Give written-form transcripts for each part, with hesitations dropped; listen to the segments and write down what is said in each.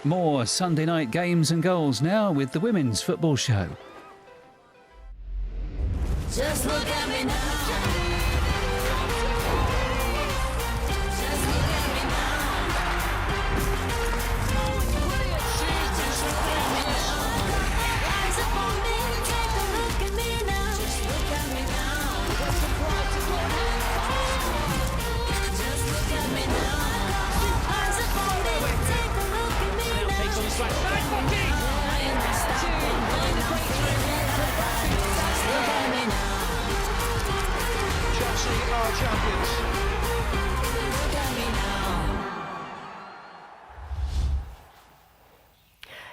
More Sunday night games and goals now with the Women's Football Show. Just look at me now. Just look at me now. Just look at me now. Eyes upon me, take a look at me now. Just look at me now. Just look at me now. Eyes upon me, take a look at me now. Takes on the strike. Chelsea are champions.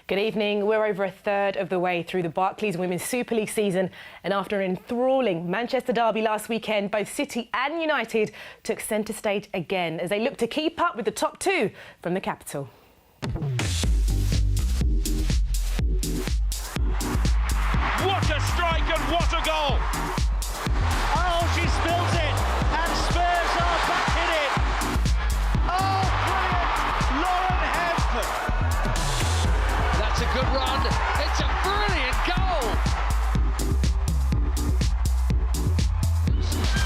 Good evening. We're over a third of the way through the Barclays Women's Super League season, and after an enthralling Manchester derby last weekend, both City and United took centre stage again as they look to keep up with the top two from the capital. What a strike and what a goal! Oh, she spills it, and Spurs are back in it. Oh, brilliant! Lauren Hemp. That's a good run. It's a brilliant goal.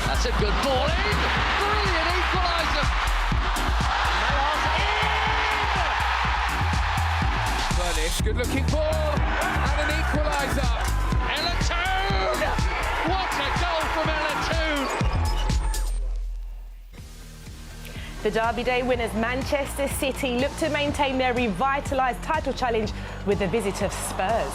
That's a good ball in. Brilliant equaliser. Burnish, good looking ball and an equaliser. Ella Toone! What a goal from Ella Toone! The Derby Day winners Manchester City look to maintain their revitalised title challenge with the visit of Spurs.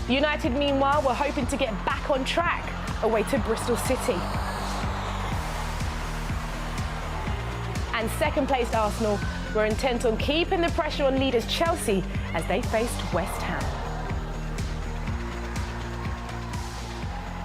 United, meanwhile, were hoping to get back on track away to Bristol City. And second-placed Arsenal were intent on keeping the pressure on leaders Chelsea as they faced West Ham.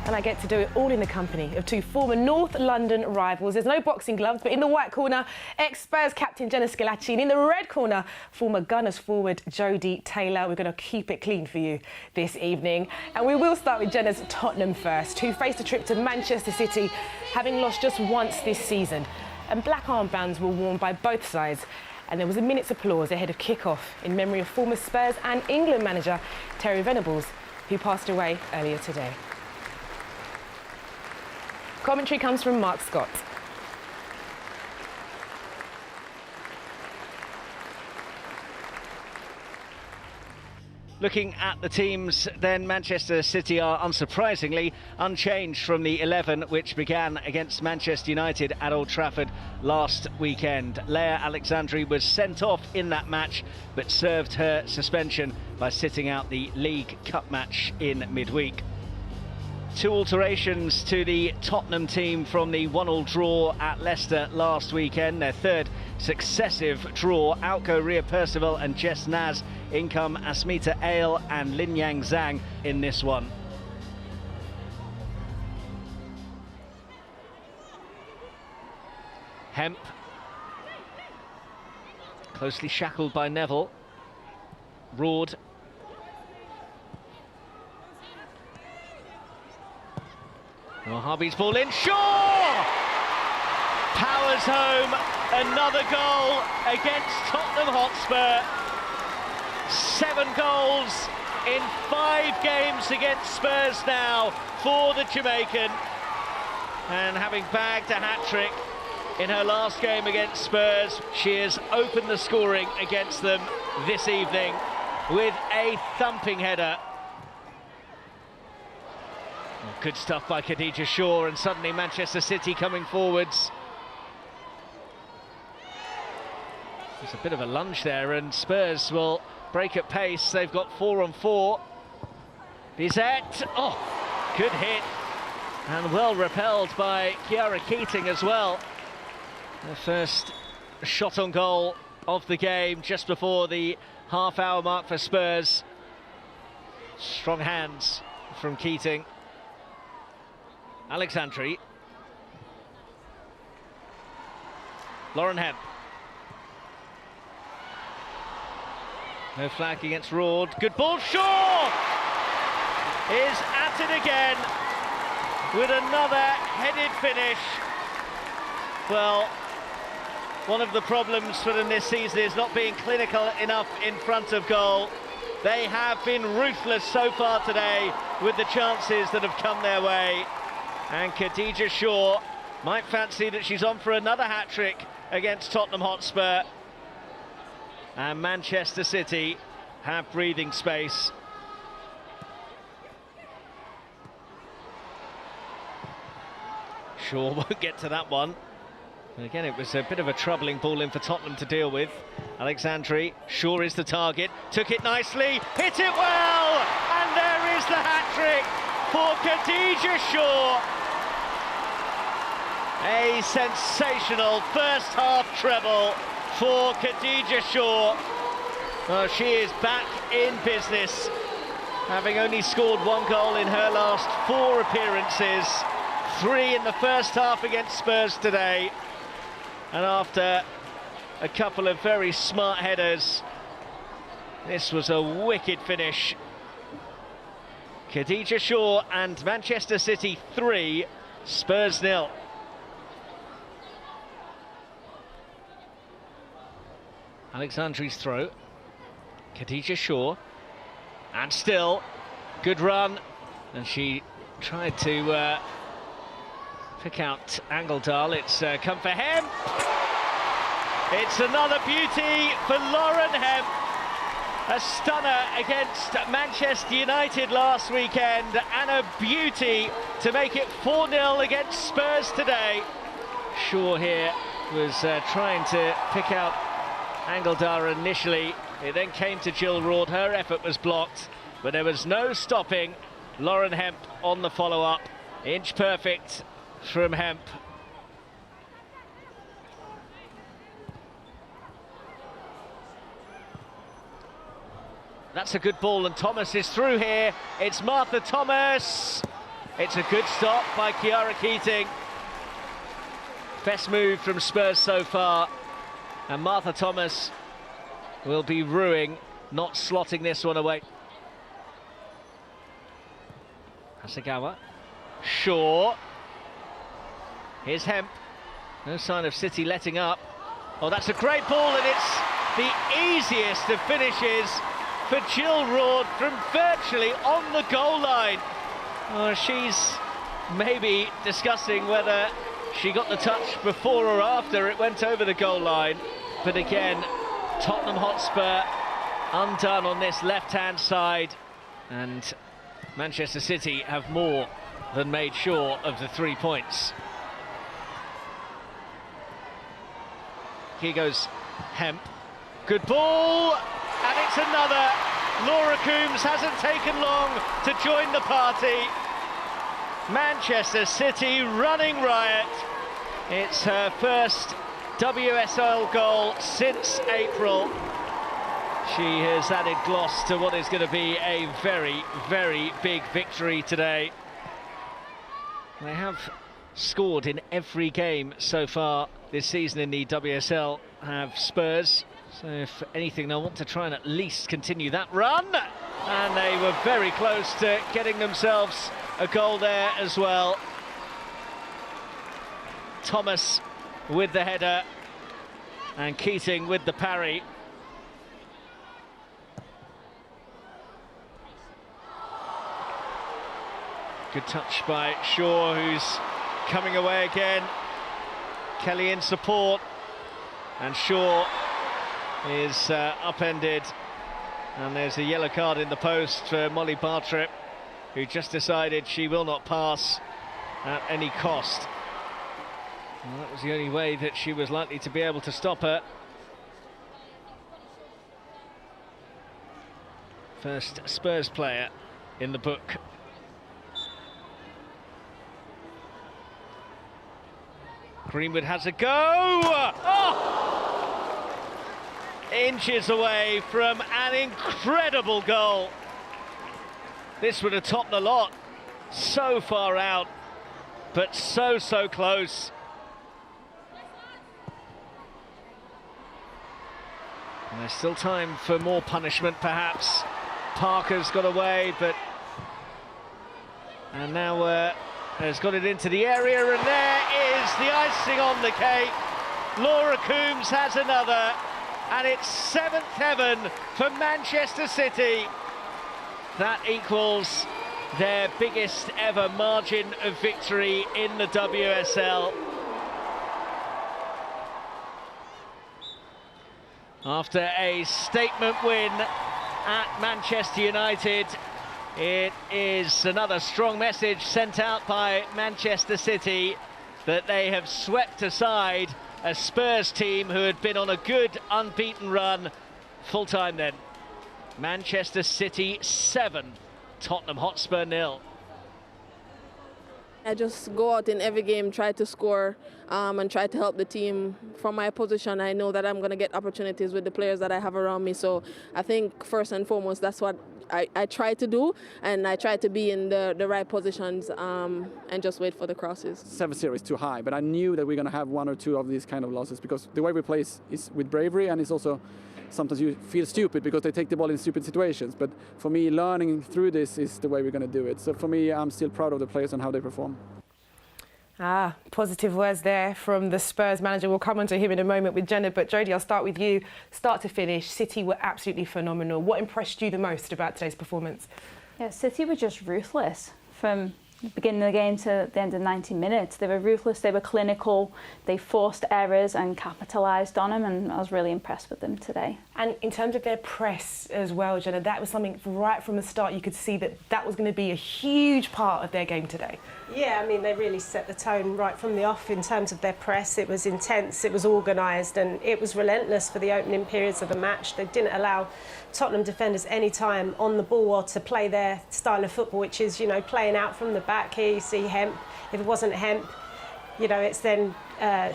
And I get to do it all in the company of two former North London rivals. There's no boxing gloves, but in the white corner, ex-Spurs captain Jenna Schillaci, and in the red corner, former Gunners forward Jodie Taylor. We're going to keep it clean for you this evening. And we will start with Jenna's Tottenham first, who faced a trip to Manchester City, having lost just once this season. And black armbands were worn by both sides. And there was a minute's applause ahead of kick-off in memory of former Spurs and England manager Terry Venables, who passed away earlier today. Commentary comes from Mark Scott. Looking at the teams, then Manchester City are unsurprisingly unchanged from the 11 which began against Manchester United at Old Trafford last weekend. Leah Alexandri was sent off in that match, but served her suspension by sitting out the League Cup match in midweek. Two alterations to the Tottenham team from the 1-1 draw at Leicester last weekend. Their third successive draw. Out go Ria Percival and Jess Naz. In come Asmita Ale and Lin Yang Zhang in this one. Hemp. Closely shackled by Neville. Roard. Harvey's ball in. Shaw! Powers home another goal against Tottenham Hotspur. 7 goals in 5 games against Spurs now for the Jamaican. And having bagged a hat-trick in her last game against Spurs, she has opened the scoring against them this evening with a thumping header. Good stuff by Khadija Shaw, and suddenly Manchester City coming forwards. There's a bit of a lunge there, and Spurs will break at pace. They've got 4-on-4. Bizet, oh, good hit, and well repelled by Chiara Keating as well. The first shot on goal of the game just before the half-hour mark for Spurs. Strong hands from Keating. Alexandri. Lauren Hemp. No flag against Roard. Good ball. Shaw is at it again with another headed finish. Well, one of the problems for them this season is not being clinical enough in front of goal. They have been ruthless so far today with the chances that have come their way. And Khadija Shaw might fancy that she's on for another hat-trick against Tottenham Hotspur. And Manchester City have breathing space. Shaw won't get to that one. And again, it was a bit of a troubling ball in for Tottenham to deal with. Alexandri, Shaw is the target, took it nicely, hit it well, and there is the hat-trick for Khadija Shaw. A sensational first half treble for Khadija Shaw. Well, she is back in business, having only scored 1 goal in her last 4 appearances, 3 in the first half against Spurs today. And after a couple of very smart headers, this was a wicked finish. Khadija Shaw and Manchester City 3, Spurs 0. Alexandri's throw. Khadija Shaw. And still, good run. And she tried to pick out Angeldal. It's come for Hemp. It's another beauty for Lauren Hemp. A stunner against Manchester United last weekend, and a beauty to make it 4-0 against Spurs today. Shaw here was trying to pick out Angeldal initially. It then came to Jill Roord. Her effort was blocked, but there was no stopping Lauren Hemp on the follow-up. Inch perfect from Hemp. That's a good ball, and Thomas is through here. It's Martha Thomas. It's a good stop by Chiara Keating. Best move from Spurs so far. And Martha Thomas will be ruining, not slotting this one away. Hasegawa. Shaw. Here's Hemp. No sign of City letting up. Oh, that's a great ball, and it's the easiest of finishes for Jill Roord from virtually on the goal line. Oh, she's maybe discussing whether she got the touch before or after it went over the goal line. But again, Tottenham Hotspur undone on this left-hand side, and Manchester City have more than made sure of the 3 points. Here goes Hemp. Good ball, and it's another. Laura Coombs hasn't taken long to join the party. Manchester City running riot. It's her first WSL goal since April. She has added gloss to what is going to be a very, very big victory today. They have scored in every game so far this season in the WSL, have Spurs. So if anything, they'll want to try and at least continue that run. And they were very close to getting themselves a goal there as well. Thomas with the header and Keating with the parry. Good touch by Shaw, who's coming away again. Kelly in support, and Shaw is upended, and there's a yellow card in the post for Molly Bartrip, who just decided she will not pass at any cost. Well, that was the only way that she was likely to be able to stop her. First Spurs player in the book. Greenwood has a go! Oh! Inches away from an incredible goal. This would have topped the lot. So far out, but so close. And there's still time for more punishment, perhaps. Parker's got away, but... And now has got it into the area, and there is the icing on the cake. Laura Coombs has another, and it's 7th heaven for Manchester City. That equals their biggest ever margin of victory in the WSL. After a statement win at Manchester United, it is another strong message sent out by Manchester City that they have swept aside a Spurs team who had been on a good unbeaten run. Full time then. Manchester City 7, Tottenham Hotspur 0. I just go out in every game, try to score and try to help the team. From my position, I know that I'm going to get opportunities with the players that I have around me. So I think first and foremost, that's what I try to do, and I try to be in the right positions and just wait for the crosses. 7-0 is too high, but I knew that we're going to have one or two of these kind of losses because the way we play is with bravery, and it's also sometimes you feel stupid because they take the ball in stupid situations. But for me, learning through this is the way we're going to do it. So for me, I'm still proud of the players and how they perform. Positive words there from the Spurs manager. We'll come on to him in a moment with Jenna, but Jodie, I'll start with you. Start to finish, City were absolutely phenomenal. What impressed you the most about today's performance? Yeah, City were just ruthless from the beginning of the game to the end of 90 minutes. They were ruthless, they were clinical, they forced errors and capitalised on them, and I was really impressed with them today. And in terms of their press as well, Jenna, that was something right from the start. You could see that that was going to be a huge part of their game today. Yeah, I mean, they really set the tone right from the off in terms of their press. It was intense, it was organised, and it was relentless for the opening periods of the match. They didn't allow Tottenham defenders any time on the ball or to play their style of football, which is, you know, playing out from the back. Here you see Hemp. If it wasn't Hemp, you know, it's then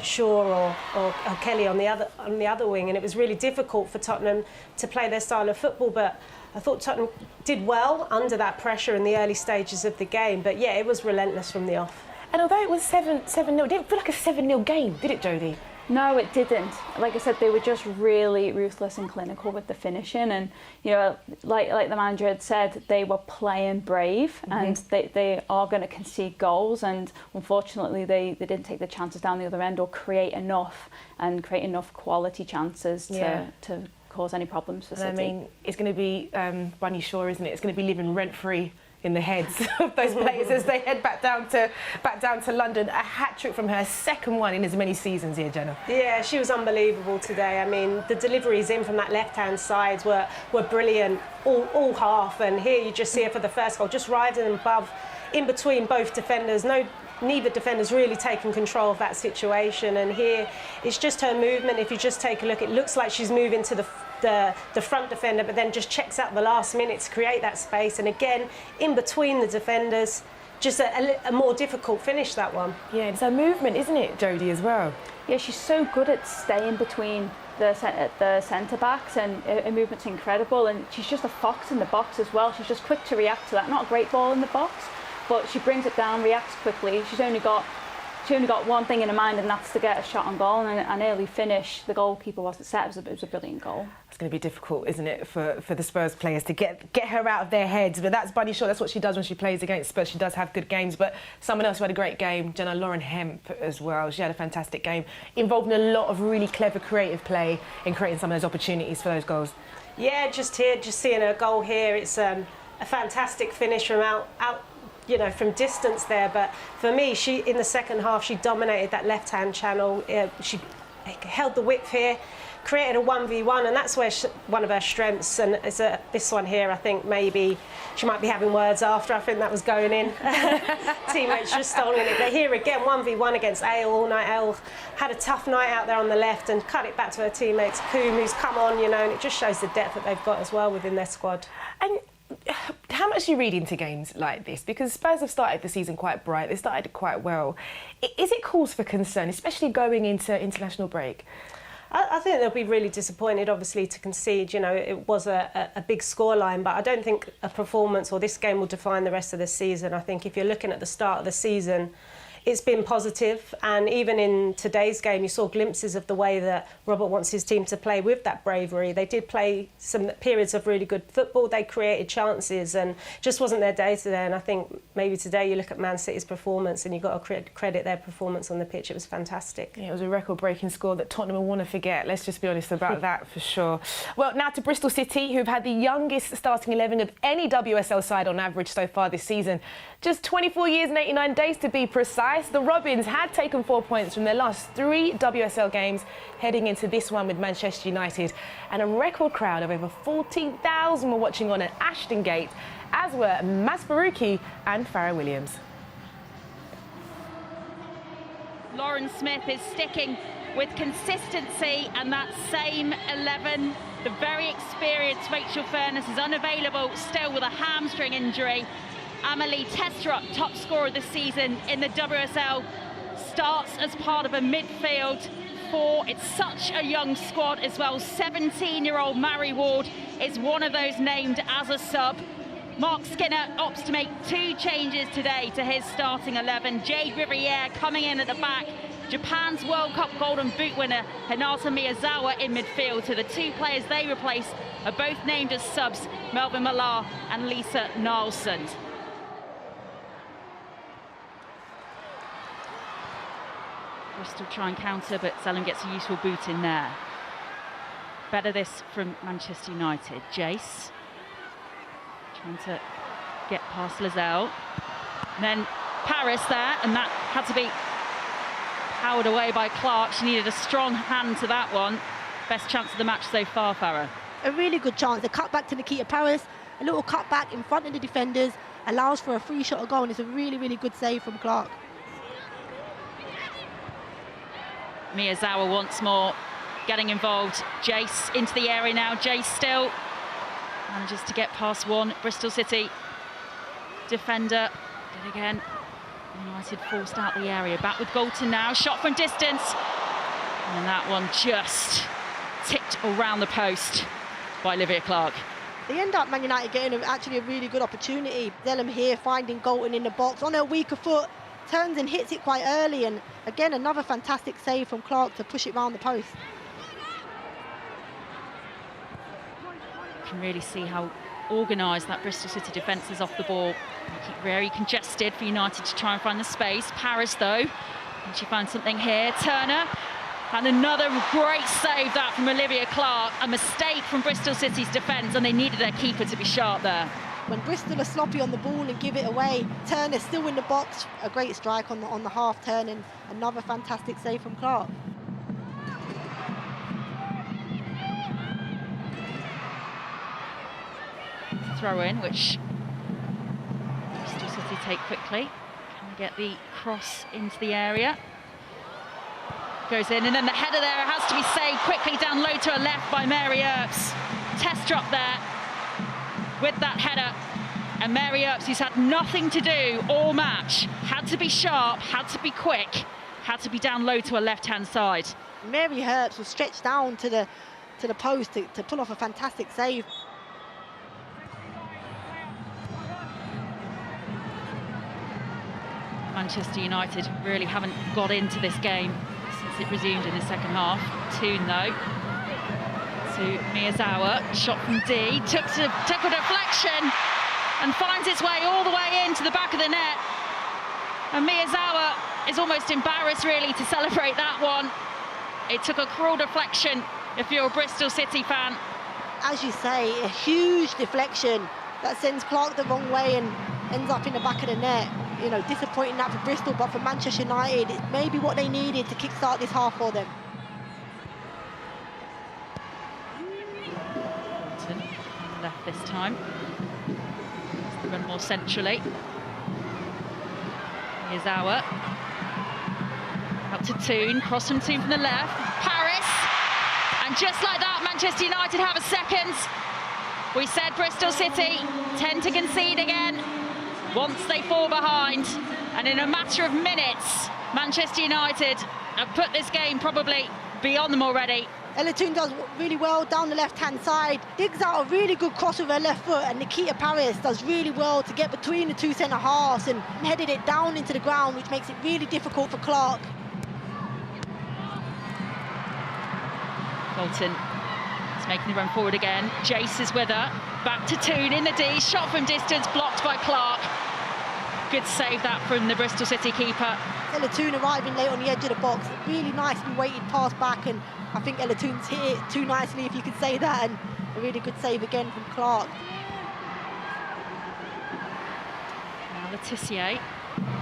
Shaw or Kelly on the other wing, and it was really difficult for Tottenham to play their style of football. But I thought Tottenham did well under that pressure in the early stages of the game. But yeah, it was relentless from the off. And although it was 7-0, it didn't feel like a 7-0 game, did it, Jodie? No, it didn't. Like I said, they were just really ruthless and clinical with the finishing, and you know, like the manager had said, they were playing brave, and they are going to concede goals, and unfortunately they didn't take the chances down the other end or create enough quality chances to cause any problems for City. I mean, it's going to be Bunny Shaw, isn't it? It's going to be living rent-free in the heads of those players as they head back down to London. A hat-trick from her, second one in as many seasons here, Jenna. Yeah, she was unbelievable today. I mean, the deliveries in from that left-hand side were brilliant all half, and here you just see her for the first goal, just riding above, in between both defenders. Neither defender's really taken control of that situation, and here it's just her movement. If you just take a look, it looks like she's moving to the front defender, but then just checks out the last minute to create that space, and again in between the defenders, just a more difficult finish, that one. Yeah, it's her movement, isn't it, Jodie, as well? Yeah, she's so good at staying between the centre backs, and her movement's incredible, and she's just a fox in the box as well. She's just quick to react to that. Not a great ball in the box, but she brings it down, reacts quickly. She only got one thing in her mind, and that's to get a shot on goal and an early finish. The goalkeeper wasn't set. It was a brilliant goal. It's going to be difficult, isn't it, for the Spurs players to get her out of their heads. But that's Bunny Shaw. That's what she does when she plays against Spurs. She does have good games. But someone else who had a great game, Jenna, Lauren Hemp as well. She had a fantastic game, involved in a lot of really clever, creative play in creating some of those opportunities for those goals. Yeah, just seeing her goal here. It's a fantastic finish from out. You know, from distance there, but for me, in the second half, she dominated that left-hand channel. She held the width here, created a 1v1, and that's where one of her strengths. And it's this one here, I think maybe she might be having words after. I think that was going in. Teammates just stolen it. But here again, 1v1 against Ale all night. Ale had a tough night out there on the left and cut it back to her teammates. Coombe, who's come on, you know, and it just shows the depth that they've got as well within their squad. And how much do you read into games like this? Because Spurs have started the season quite bright. They started quite well. Is it cause for concern, especially going into international break? I think they'll be really disappointed, obviously, to concede. You know, it was a big scoreline, but I don't think a performance or this game will define the rest of the season. I think if you're looking at the start of the season, it's been positive, and even in today's game you saw glimpses of the way that Robert wants his team to play with that bravery. They did play some periods of really good football, they created chances, and just wasn't their day today. And I think maybe today you look at Man City's performance and you've got to credit their performance on the pitch. It was fantastic. Yeah, it was a record-breaking score that Tottenham will want to forget. Let's just be honest about that for sure. Well, now to Bristol City, who've had the youngest starting 11 of any WSL side on average so far this season. Just 24 years and 89 days to be precise. The Robins had taken 4 points from their last 3 WSL games, heading into this one with Manchester United. And a record crowd of over 14,000 were watching on at Aston Gate, as were Maz Faruqi and Farrah Williams. Lauren Smith is sticking with consistency and that same 11. The very experienced Rachel Furness is unavailable, still with a hamstring injury. Amelie Testrup, top scorer of the season in the WSL, starts as part of a midfield 4. It's such a young squad as well. 17-year-old Mary Ward is one of those named as a sub. Mark Skinner opts to make 2 changes today to his starting 11. Jade Riviere coming in at the back. Japan's World Cup Golden Boot winner Hinata Miyazawa in midfield. So the 2 players they replace are both named as subs, Melvin Millar and Lisa Nielsen. Bristol try and counter, but Zellum gets a useful boot in there. Better this from Manchester United. Jace trying to get past Lizelle. And then Paris there, and that had to be powered away by Clark. She needed a strong hand to that one. Best chance of the match so far, Farrah. A really good chance. A cut back to Nikita Paris, a little cut back in front of the defenders, allows for a free shot of goal, and it's a really, really good save from Clark. Miyazawa once more getting involved. Jace into the area now. Jace still manages to get past one Bristol City defender. But again, United forced out the area. Back with Galton now. Shot from distance. And that one just tipped around the post by Olivia Clark. They end up, Man United, getting actually a really good opportunity. Zellum here finding Galton in the box on her weaker foot. Turns and hits it quite early, and again another fantastic save from Clark to push it round the post. You can really see how organised that Bristol City defence is off the ball. Very congested for United to try and find the space. Paris though, and she found something here. Turner, and another great save that from Olivia Clark. A mistake from Bristol City's defence, and they needed their keeper to be sharp there. When Bristol are sloppy on the ball and give it away, Turner still in the box. A great strike on the half turn, and another fantastic save from Clark. Throw in, which Bristol City take quickly. Can get the cross into the area. Goes in, and then the header there has to be saved quickly down low to her left by Mary Earps. Testrup there with that header, and Mary Earps, who's had nothing to do all match, had to be sharp, had to be quick, had to be down low to her left-hand side. Mary Earps was stretched down to the post to pull off a fantastic save. Manchester United really haven't got into this game since it resumed in the second half. Toon though to Miyazawa, shot from D, took a deflection and finds its way all the way into the back of the net. And Miyazawa is almost embarrassed really to celebrate that one. It took a cruel deflection if you're a Bristol City fan. As you say, a huge deflection that sends Clark the wrong way and ends up in the back of the net. You know, disappointing that for Bristol, but for Manchester United, it's maybe what they needed to kickstart this half for them. Left this time. They run more centrally. Miyazawa out to Toon, cross from Toon from the left. Paris, and just like that, Manchester United have a second. We said Bristol City tend to concede again once they fall behind, and in a matter of minutes, Manchester United have put this game probably beyond them already. Elatoon does really well down the left-hand side, digs out a really good cross with her left foot, and Nikita Paris does really well to get between the two centre-halves and headed it down into the ground, which makes it really difficult for Clark. Bolton is making the run forward again. Jace is with her. Back to Toon in the D. Shot from distance, blocked by Clark. Good save that from the Bristol City keeper. Elatoon arriving late on the edge of the box. Really nicely weighted pass back, and I think Elatoon's hit it too nicely, if you could say that, and a really good save again from Clark. Now Le Tissier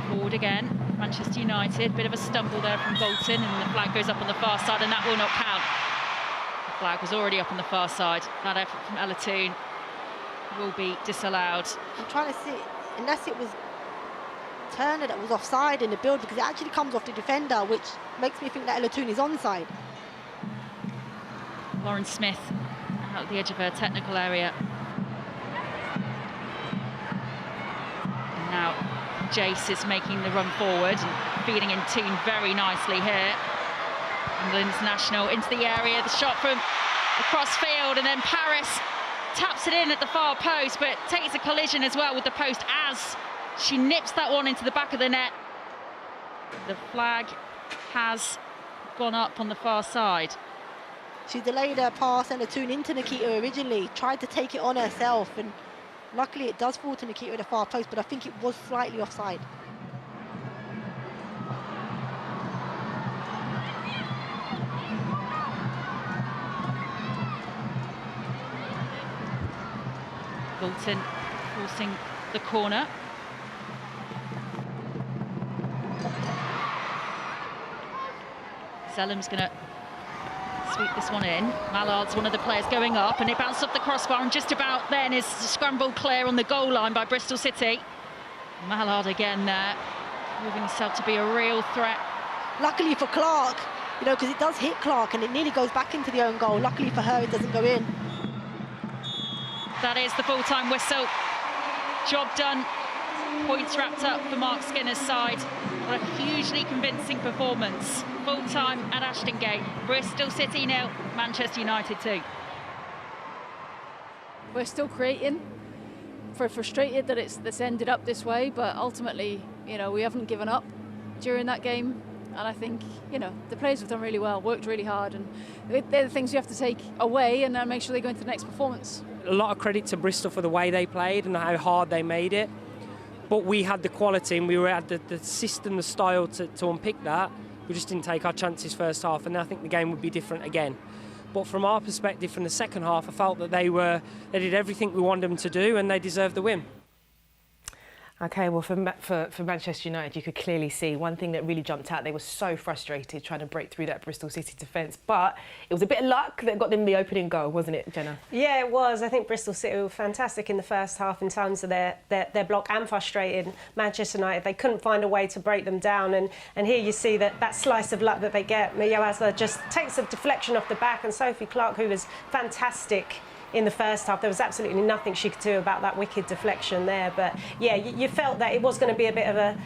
forward again. Manchester United, bit of a stumble there from Bolton, and the flag goes up on the far side, and that will not count. The flag was already up on the far side. That effort from Elatoon will be disallowed. I'm trying to see, unless it was Turner that was offside in the build, because it actually comes off the defender, which makes me think that Elatoon is onside. Lauren Smith out at the edge of her technical area. And now Jace is making the run forward and feeding in Toon very nicely here. England's national into the area, the shot from across field, and then Paris taps it in at the far post, but takes a collision as well with the post as she nips that one into the back of the net. The flag has gone up on the far side. She delayed her pass and a tune into Nikita originally, tried to take it on herself, and luckily it does fall to Nikita at the far post, but I think it was slightly offside. Bolton forcing the corner. Selim's going to sweep this one in. Mallard's one of the players going up, and it bounced off the crossbar, and just about then is scrambled clear on the goal line by Bristol City. Mallard again there, proving himself to be a real threat. Luckily for Clark, you know, because it does hit Clark and it nearly goes back into the own goal. Luckily for her, it doesn't go in. That is the full-time whistle. Job done. Points wrapped up for Mark Skinner's side. What a hugely convincing performance. Full-time at Ashton Gate. Bristol City 0, Manchester United 2. We're still creating. We're frustrated that it's ended up this way, but ultimately, you know, we haven't given up during that game. And I think, you know, the players have done really well, worked really hard, and they're the things you have to take away and make sure they go into the next performance. A lot of credit to Bristol for the way they played and how hard they made it. But we had the quality and we had the system, the style to unpick that. We just didn't take our chances first half, and I think the game would be different again. But from our perspective, from the second half, I felt that they did everything we wanted them to do, and they deserved the win. OK, well, for Manchester United, you could clearly see one thing that really jumped out. They were so frustrated trying to break through that Bristol City defence. But it was a bit of luck that got them the opening goal, wasn't it, Jenna? Yeah, it was. I think Bristol City were fantastic in the first half in terms of their block, and frustrated Manchester United. They couldn't find a way to break them down. And here you see that slice of luck that they get. Mio Asler just takes a deflection off the back, and Sophie Clark, who was fantastic in the first half, there was absolutely nothing she could do about that wicked deflection there. But yeah, you felt that it was going to be a bit of a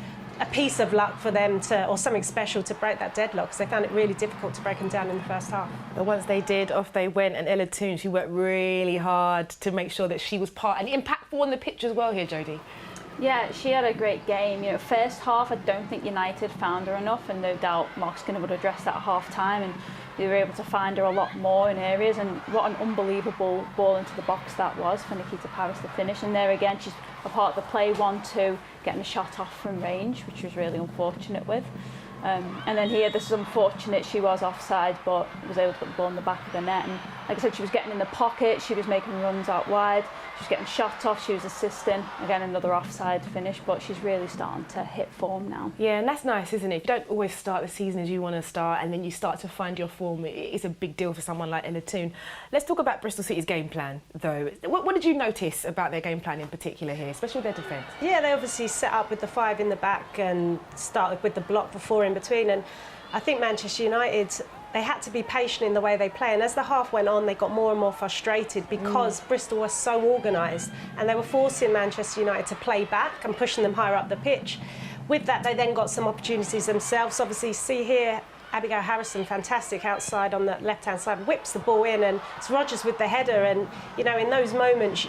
piece of luck for them or something special to break that deadlock, because they found it really difficult to break them down in the first half. But once they did, off they went, and Ella Toon, she worked really hard to make sure that she was part and impactful on the pitch as well here, Jodie. Yeah, she had a great game. You know, first half, I don't think United found her enough, and no doubt Mark Skinner would address that at half-time, and they were able to find her a lot more in areas, and what an unbelievable ball into the box that was for Nikita Paris to finish. And there again, she's a part of the play, 1-2, getting a shot off from range, which was really unfortunate with. And then here, this is unfortunate, she was offside, but was able to put the ball in the back of the net. And like I said, she was getting in the pocket, she was making runs out wide, she was getting shot off, she was assisting. Again, another offside finish, but she's really starting to hit form now. Yeah, and that's nice, isn't it? You don't always start the season as you want to start, and then you start to find your form. It's a big deal for someone like Ella Toon. Let's talk about Bristol City's game plan, though. What did you notice about their game plan in particular here, especially with their defence? Yeah, they obviously set up with the 5 in the back and started with the block, the 4 in between. And I think Manchester United, they had to be patient in the way they play, and as the half went on, they got more and more frustrated because Bristol was so organised, and they were forcing Manchester United to play back and pushing them higher up the pitch. With that, they then got some opportunities themselves. Obviously, see here, Abigail Harrison, fantastic outside on the left-hand side, whips the ball in, and it's Rogers with the header. And you know, in those moments,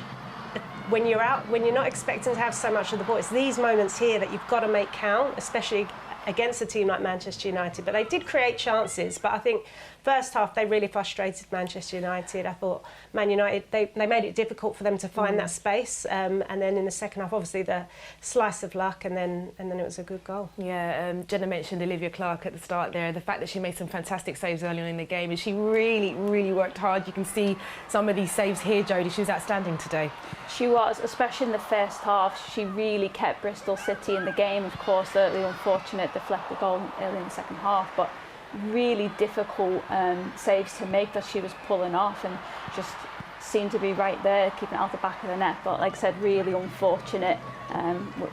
when you're not expecting to have so much of the ball, it's these moments here that you've got to make count, especially against a team like Manchester United. But they did create chances, but I think first half they really frustrated Manchester United. I thought Man United, they made it difficult for them to find that space, and then in the second half, obviously the slice of luck, and then it was a good goal. Yeah, Jenna mentioned Olivia Clark at the start there. The fact that she made some fantastic saves early on in the game, and she really, really worked hard. You can see some of these saves here, Jodie. She was outstanding today. She was, especially in the first half. She really kept Bristol City in the game. Of course, the unfortunate deflected goal early in the second half, but really difficult saves to make that she was pulling off, and just seemed to be right there, keeping it out the back of the net. But like I said, really unfortunate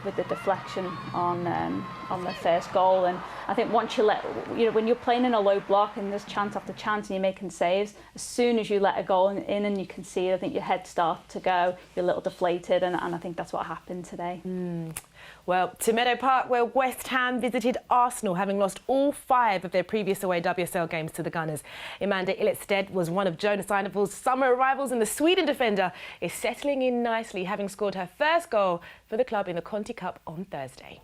with the deflection on the first goal. And I think once you when you're playing in a low block and there's chance after chance and you're making saves, as soon as you let a goal in and you concede, I think your head starts to go, you're a little deflated, and I think that's what happened today. Well, to Meadow Park, where West Ham visited Arsenal, having lost all 5 of their previous away WSL games to the Gunners. Amanda Illetstedt was one of Jonas Einefeld's summer arrivals, and the Sweden defender is settling in nicely, having scored her first goal for the club in the Conti Cup on Thursday.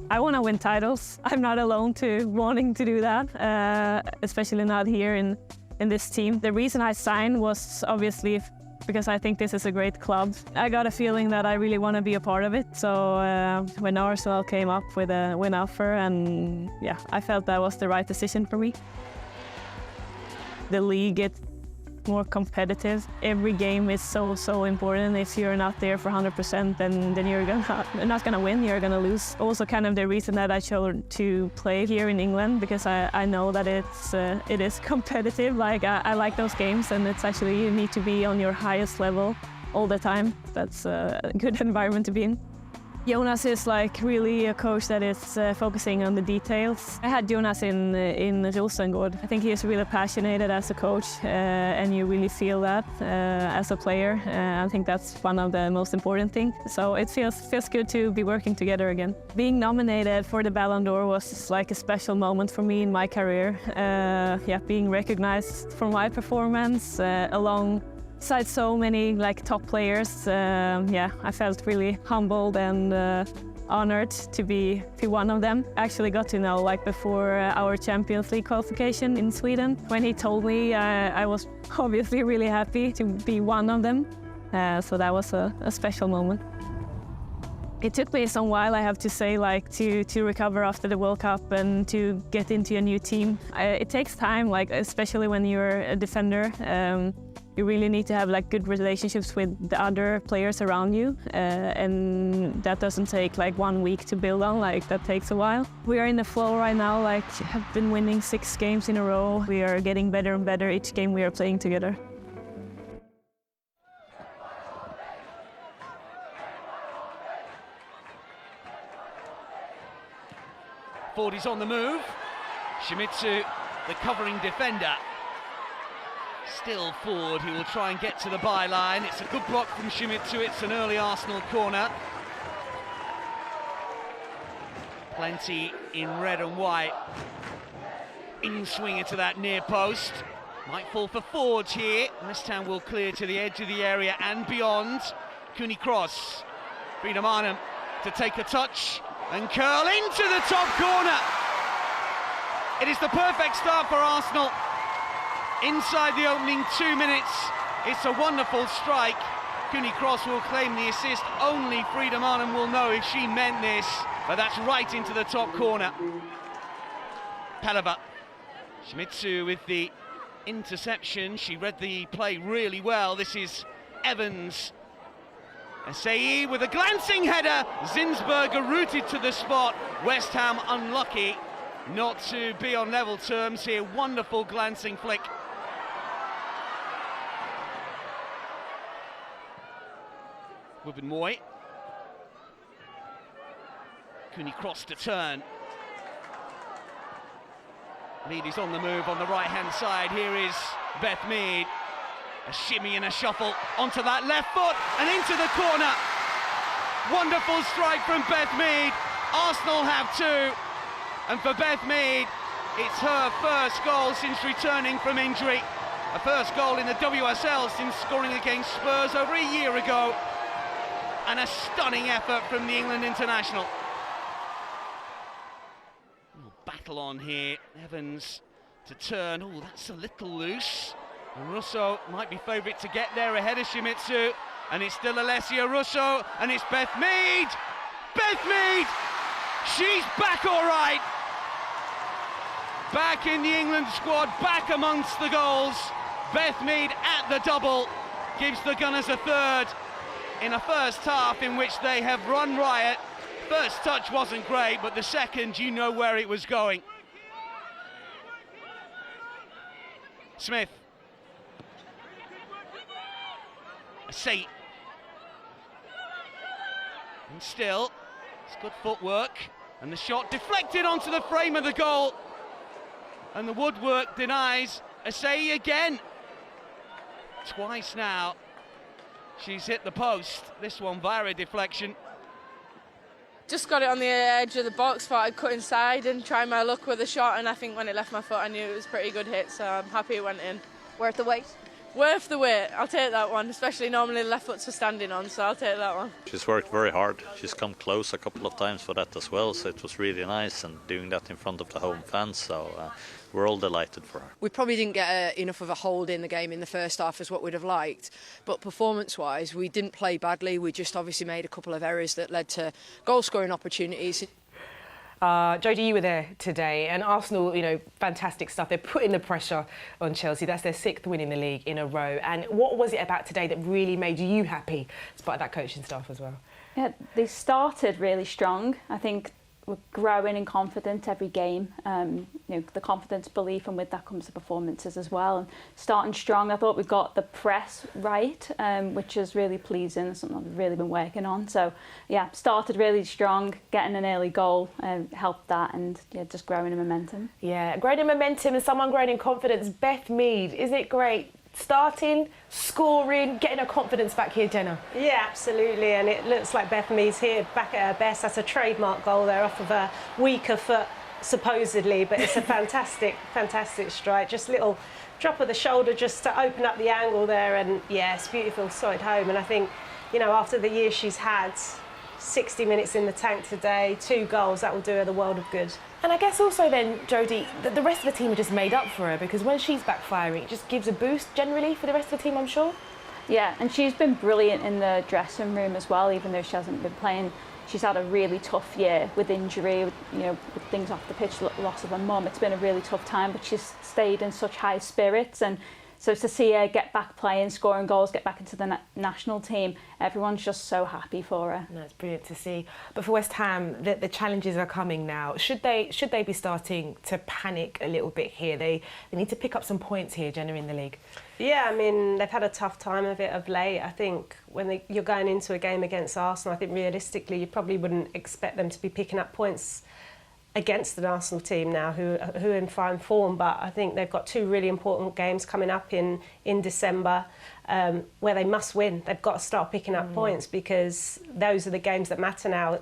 I want to win titles. I'm not alone to wanting to do that, especially not here in this team. The reason I signed was obviously because I think this is a great club. I got a feeling that I really want to be a part of it. So when Arsenal came up with a win offer, and yeah, I felt that was the right decision for me. The league gets more competitive. Every game is so important. If you're not there for 100%, then you're not gonna win, you're gonna lose. Also kind of the reason that I chose to play here in England, because I know that it is competitive. Like I like those games, and it's actually, you need to be on your highest level all the time. That's a good environment to be in. Jonas is like really a coach that is focusing on the details. I had Jonas in Rosengård. I think he is really passionate as a coach, and you really feel that as a player. I think that's one of the most important things. So it feels good to be working together again. Being nominated for the Ballon d'Or was like a special moment for me in my career. Being recognized for my performance alongside so many like top players, I felt really humbled and honored to be one of them. I actually got to know like before our Champions League qualification in Sweden. When he told me, I was obviously really happy to be one of them. So that was a special moment. It took me some while, I have to say, like to recover after the World Cup and to get into a new team. It takes time, like especially when you're a defender. You really need to have like good relationships with the other players around you, and that doesn't take like 1 week to build on. Like that takes a while. We are in the flow right now. Like have been winning 6 games in a row. We are getting better and better each game we are playing together. Fordy's on the move. Shimizu, the covering defender. Still Ford, who will try and get to the byline. It's a good block from Shimizu. It's an early Arsenal corner. Plenty in red and white. In swing into that near post. Might fall for Ford here. West Ham will clear to the edge of the area and beyond. Cooney cross. Frida Marnham to take a touch and curl into the top corner. It is the perfect start for Arsenal. Inside the opening 2 minutes, it's a wonderful strike. Cooney Cross will claim the assist. Only Frida Marnham will know if she meant this, but that's right into the top corner. Palaba. Shimizu with the interception. She read the play really well. This is Evans. Asai with a glancing header. Zinsberger rooted to the spot. West Ham unlucky not to be on level terms here. Wonderful glancing flick. Ruben Moy. Cooney Cross to turn. Mead is on the move on the right-hand side. Here is Beth Mead. A shimmy and a shuffle onto that left foot and into the corner. Wonderful strike from Beth Mead. Arsenal have 2. And for Beth Mead, it's her first goal since returning from injury. A first goal in the WSL since scoring against Spurs over a year ago. And a stunning effort from the England international. Battle on here. Evans to turn. Oh, that's a little loose. And Russo might be favourite to get there ahead of Shimizu. And it's still Alessia Russo. And it's Beth Mead. Beth Mead! She's back all right. Back in the England squad, back amongst the goals. Beth Mead at the double gives the Gunners a third in a first half in which they have run riot. First touch wasn't great, but the second, you know where it was going. Smith. Asay. And still, it's good footwork. And the shot deflected onto the frame of the goal. And the woodwork denies Asay again. Twice now. She's hit the post. This one via a deflection. Just got it on the edge of the box, thought I'd cut inside and try my luck with a shot, and I think when it left my foot I knew it was a pretty good hit, so I'm happy it went in. Worth the wait? Worth the wait, I'll take that one, especially normally the left foot's for standing on, so I'll take that one. She's worked very hard. She's come close a couple of times for that as well, so it was really nice, and doing that in front of the home fans, so we're all delighted for her. We probably didn't get enough of a hold in the game in the first half as what we'd have liked, but performance-wise we didn't play badly. We just obviously made a couple of errors that led to goal-scoring opportunities. Jodie, you were there today, and Arsenal, you know, fantastic stuff. They're putting the pressure on Chelsea. That's their 6th win in the league in a row. And what was it about today that really made you happy, despite that coaching staff as well? Yeah, they started really strong. I think we're growing in confidence every game. You know, the confidence, belief, and with that comes the performances as well. And starting strong, I thought we got the press right, which is really pleasing. Something I've really been working on. So yeah, started really strong. Getting an early goal helped that, and yeah, just growing in momentum. Yeah, growing in momentum and someone growing in confidence. Beth Mead, isn't it great? Starting, scoring, getting her confidence back here, Jenna. Yeah, absolutely, and it looks like Beth Mead's here back at her best. That's a trademark goal there off of a weaker foot, supposedly, but it's a fantastic, fantastic strike. Just little drop of the shoulder just to open up the angle there, and yeah, it's beautiful, saw it home. And I think, you know, after the year she's had, 60 minutes in the tank today, 2 goals, that will do her the world of good. And I guess also then, Jodie, the rest of the team are just made up for her, because when she's back firing, it just gives a boost generally for the rest of the team, I'm sure. Yeah, and she's been brilliant in the dressing room as well, even though she hasn't been playing. She's had a really tough year with injury, with things off the pitch, loss of her mum. It's been a really tough time, but she's stayed in such high spirits, and so to see her get back playing, scoring goals, get back into the national team, everyone's just so happy for her. No, it's brilliant to see. But for West Ham, the challenges are coming now. Should they be starting to panic a little bit here? They need to pick up some points here, Jenna, in the league. Yeah, I mean, they've had a tough time of it of late. I think when you're going into a game against Arsenal, I think realistically you probably wouldn't expect them to be picking up points against the Arsenal team now, who are in fine form, but I think they've got 2 really important games coming up in December where they must win. They've got to start picking up points, because those are the games that matter now.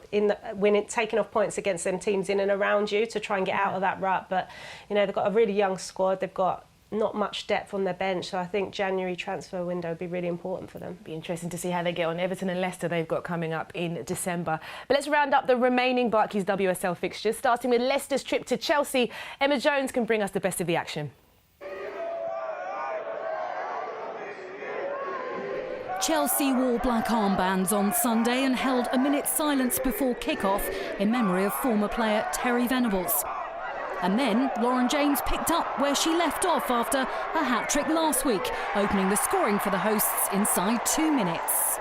Taking off points against them teams in and around you to try and get out of that rut. But you know, they've got a really young squad. They've got not much depth on their bench, so I think January transfer window would be really important for them. Be interesting to see how they get on. Everton and Leicester they've got coming up in December. But let's round up the remaining Barclays WSL fixtures, starting with Leicester's trip to Chelsea. Emma Jones can bring us the best of the action. Chelsea wore black armbands on Sunday and held a minute's silence before kick-off in memory of former player Terry Venables. And then Lauren James picked up where she left off after a hat-trick last week, opening the scoring for the hosts inside 2 minutes.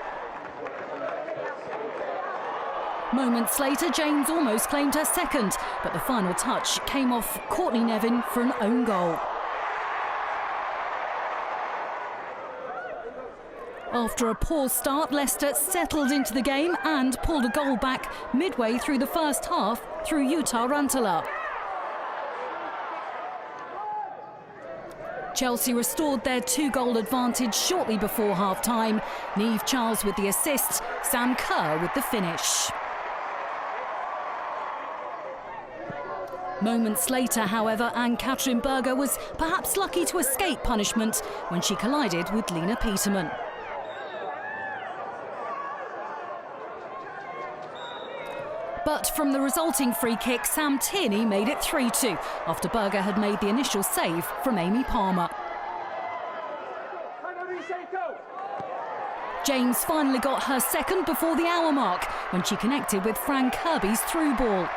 Moments later, James almost claimed her second, but the final touch came off Courtney Nevin for an own goal. After a poor start, Leicester settled into the game and pulled a goal back midway through the first half through Jutta Rantala. Chelsea restored their 2-goal advantage shortly before half-time. Niamh Charles with the assist, Sam Kerr with the finish. Moments later, however, Ann-Katrin Berger was perhaps lucky to escape punishment when she collided with Lena Peterman. But from the resulting free kick, Sam Tierney made it 3-2 after Berger had made the initial save from Amy Palmer. James finally got her second before the hour mark when she connected with Fran Kirby's through ball.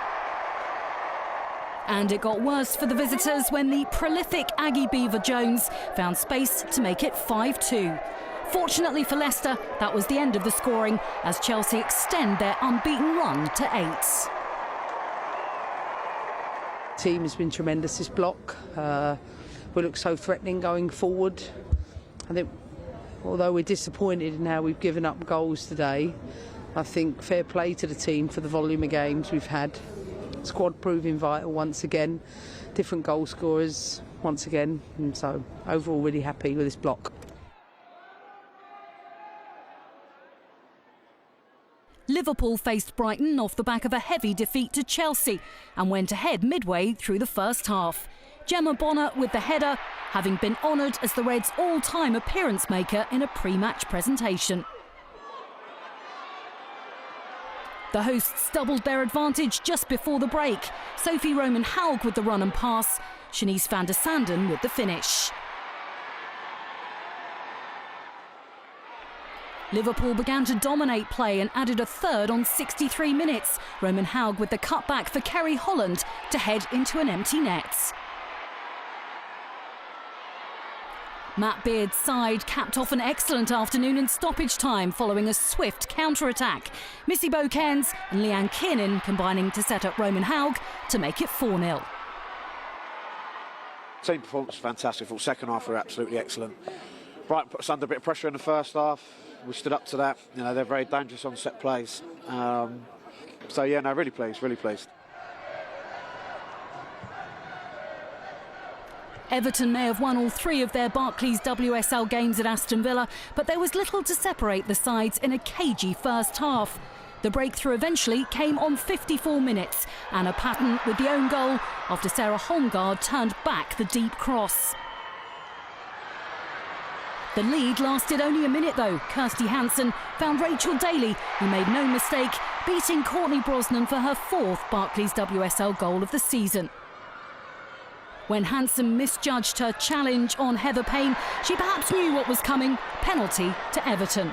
And it got worse for the visitors when the prolific Aggie Beaver-Jones found space to make it 5-2. Fortunately for Leicester, that was the end of the scoring as Chelsea extend their unbeaten run to 8. The team has been tremendous this block. We look so threatening going forward. I think although we're disappointed in how we've given up goals today, I think fair play to the team for the volume of games we've had. Squad proving vital once again, different goal scorers once again, and so overall really happy with this block. Liverpool faced Brighton off the back of a heavy defeat to Chelsea and went ahead midway through the first half. Gemma Bonner with the header, having been honoured as the Reds' all-time appearance maker in a pre-match presentation. The hosts doubled their advantage just before the break. Sophie Roman-Haug with the run and pass, Shanice van der Sanden with the finish. Liverpool began to dominate play and added a third on 63 minutes. Roman-Haug with the cutback for Kerry Holland to head into an empty net. Matt Beard's side capped off an excellent afternoon in stoppage time following a swift counter-attack. Missy Bokens and Leanne Kiernan combining to set up Roman-Haug to make it 4-0. Team performance was fantastic. For the second half, we were absolutely excellent. Brighton put us under a bit of pressure in the first half. We stood up to that. You know, they're very dangerous on set plays. So yeah, no, really pleased, really pleased. Everton may have won all 3 of their Barclays WSL games at Aston Villa, but there was little to separate the sides in a cagey first half. The breakthrough eventually came on 54 minutes. Anna Patton with the own goal after Sarah Holmgaard turned back the deep cross. The lead lasted only a minute though. Kirsty Hansen found Rachel Daly, who made no mistake, beating Courtney Brosnan for her 4th Barclays WSL goal of the season. When Hansen misjudged her challenge on Heather Payne, she perhaps knew what was coming. Penalty to Everton.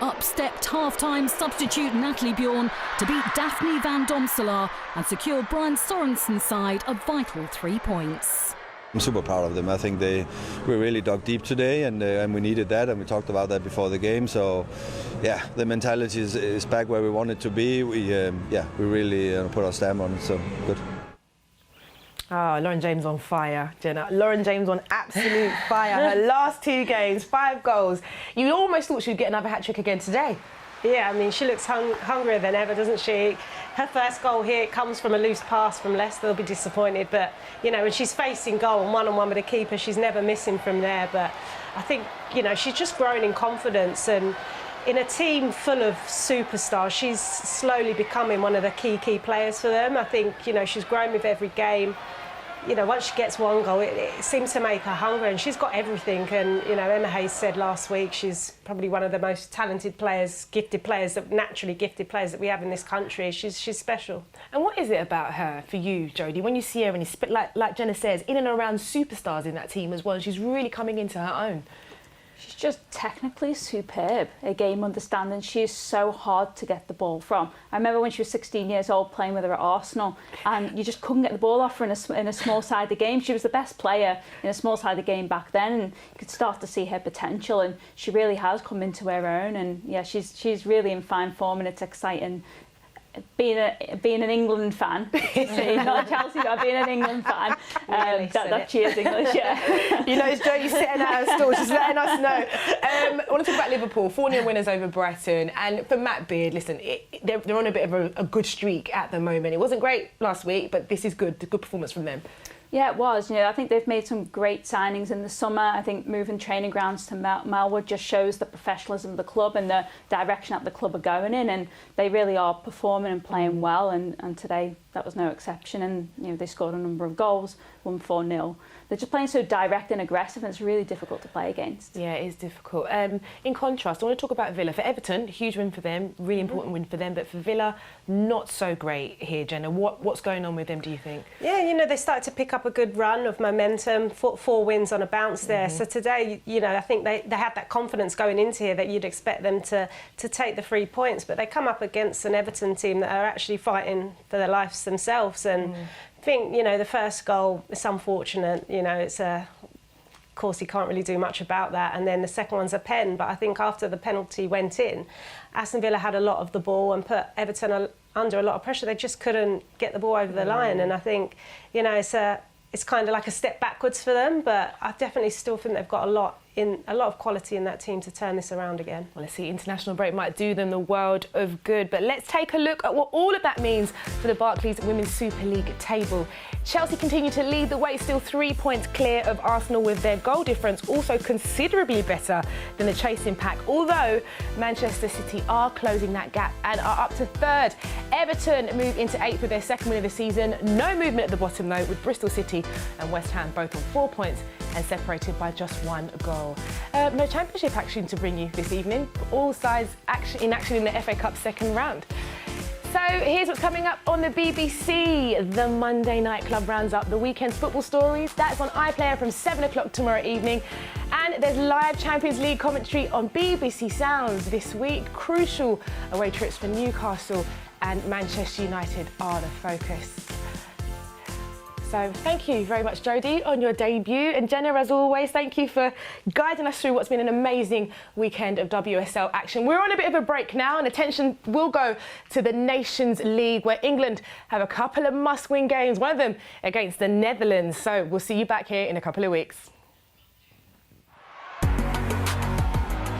Up stepped half-time substitute Natalie Bjorn to beat Daphne van Domselaar and secure Brian Sorensen's side a vital 3 points. I'm super proud of them. I think we really dug deep today, and we needed that, and we talked about that before the game. So, yeah, the mentality is back where we want it to be. We really put our stamp on it. So good. Oh, Lauren James on fire, Jenna. Lauren James on absolute fire. Her last 2 games, 5 goals. You almost thought she'd get another hat-trick again today. Yeah, I mean, she looks hungrier than ever, doesn't she? Her first goal here comes from a loose pass from Leicester. They'll be disappointed. But, you know, when she's facing goal and one-on-one with the keeper, she's never missing from there. But I think, you know, she's just grown in confidence. And in a team full of superstars, she's slowly becoming one of the key players for them. I think, you know, she's grown with every game. You know, once she gets 1 goal, it seems to make her hungry, and she's got everything. And, you know, Emma Hayes said last week she's probably one of the most talented players, naturally gifted players that we have in this country. She's special. And what is it about her for you, Jodie, when you see her and like Jenna says, in and around superstars in that team as well, and she's really coming into her own? She's just technically superb, a game understanding. She is so hard to get the ball from. I remember when she was 16 years old playing with her at Arsenal, and you just couldn't get the ball off her in a small-sided game. She was the best player in a small-sided game back then, and you could start to see her potential, and she really has come into her own. And yeah, she's really in fine form, and it's exciting. Being an England fan, not Chelsea, but being an England fan, that cheers English, yeah. You know, it's Jodie sitting at her stall, she's letting us know. I want to talk about Liverpool, 4-0 winners over Brighton, and for Matt Beard, listen, they're on a bit of a good streak at the moment. It wasn't great last week, but this is good, a good performance from them. Yeah, it was. I think they've made some great signings in the summer. I think moving training grounds to Melwood just shows the professionalism of the club and the direction that the club are going in, and they really are performing and playing well, and today that was no exception, and they scored a number of goals, won 4-0. They're just playing so direct and aggressive, and it's really difficult to play against. Yeah, it is difficult. In contrast, I want to talk about Villa. For Everton, huge win for them, really important win for them, but for Villa, not so great here, Jenna. What's going on with them, do you think? Yeah, they started to pick up a good run of momentum, 4 wins on a bounce there. So today, I think they had that confidence going into here that you'd expect them to take the 3 points, but they come up against an Everton team that are actually fighting for their lives themselves, and I think, the first goal is unfortunate. It's of course, he can't really do much about that. And then the second one's a pen. But I think after the penalty went in, Aston Villa had a lot of the ball and put Everton under a lot of pressure. They just couldn't get the ball over the line. And I think, it's kind of like a step backwards for them. But I definitely still think they've got a lot of quality in that team to turn this around again. Well, let's see, international break might do them the world of good, but let's take a look at what all of that means for the Barclays Women's Super League table. Chelsea continue to lead the way, still 3 points clear of Arsenal, with their goal difference also considerably better than the chasing pack, although Manchester City are closing that gap and are up to 3rd. Everton move into 8th with their 2nd win of the season. No movement at the bottom though, with Bristol City and West Ham both on 4 points and separated by just 1 goal. No championship action to bring you this evening. All sides in action in the FA Cup second round. So here's what's coming up on the BBC. The Monday Night Club rounds up the weekend's football stories. That's on iPlayer from 7 o'clock tomorrow evening. And there's live Champions League commentary on BBC Sounds this week. Crucial away trips for Newcastle and Manchester United are the focus. So thank you very much, Jodie, on your debut. And Jenna, as always, thank you for guiding us through what's been an amazing weekend of WSL action. We're on a bit of a break now, and attention will go to the Nations League, where England have a couple of must-win games, one of them against the Netherlands. So we'll see you back here in a couple of weeks.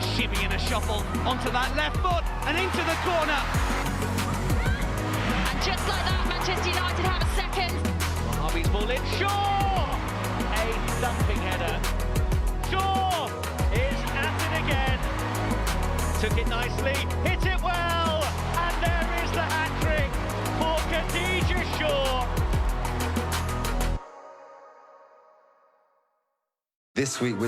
Shimmy and a shuffle onto that left foot and into the corner. And just like that, Manchester United have a second. Harvey's ball in. Shaw! A thumping header. Shaw is at it again. Took it nicely, hit it well, and there is the hat-trick for Khadija Shaw. This week with